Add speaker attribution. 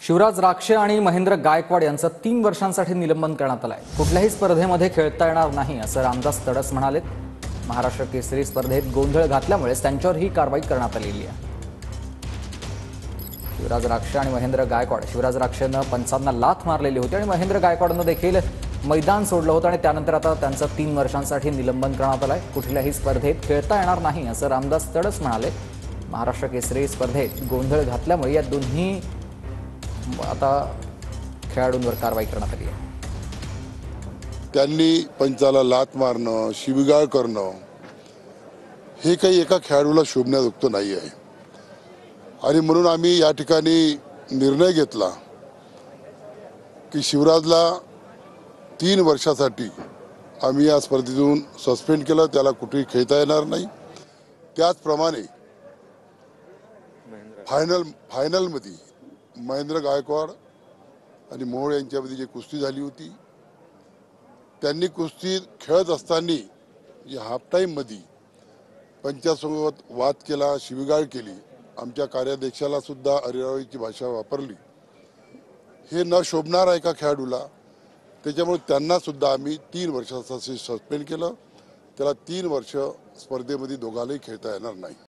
Speaker 1: शिवराज राक्षे आणि महेंद्र गायकवाड यांचं 3 वर्षांसाठी निलंबन करण्यात आलंय। कुठल्याही स्पर्धेमध्ये खेळता येणार नाही असं रामदास तडस म्हणाले। महाराष्ट्र केसरी स्पर्धेत गोंधळ घातल्यामुळे त्यांच्यावर ही कारवाई करण्यात आलेली आहे। शिवराज राक्षे आणि महेंद्र गायकवाड, शिवराज राक्षेनं पंचांना लाथ मारलेली होती आणि महेंद्र गायकवाडनं देखील मैदान सोडलं होतं आणि त्यानंतर आता त्यांचं 3 वर्षांसाठी निलंबन करण्यात आलंय। कुठल्याही स्पर्धेत खेळता येणार नाही असं रामदास तडस म्हणाले। महाराष्ट्र केसरी स्पर्धेत गोंधळ घातल्यामुळे या दोन्ही आता खेळाडूंवर कारवाई करण्यात आली आहे।
Speaker 2: त्यांनी पंचाला लात मारणं, शिवीगाळ करणं हे काही एका खेळाडूला शोभण्याजोगत नाही आहे आणि म्हणून आम्ही या ठिकाणी निर्णय घेतला की शिवराजला 3 वर्षासाठी आम्ही या स्पर्धेतून सस्पेंड केलं, त्याला कुठेही खेळता येणार नाही। त्याचप्रमाणे फायनलमध्ये महेंद्र गायकवाड आणि मोहोळ यांच्यामध्ये जी कुस्ती झाली होती, त्यांनी कुस्ती खेळत असताना या हाफ टाईममध्ये पंचासोबत वाद केला, शिवीगाळ केली, आमच्या कार्याध्यक्षाला सुद्धा अरेरावीची भाषा वापरली। हे न शोभणार आहे का खेळाडूला? त्याच्यामुळे त्यांना सुद्धा आम्ही 3 वर्षासाठी सस्पेंड केलं। त्याला 3 वर्ष स्पर्धेमध्ये दोघांनाही खेळता येणार नाही।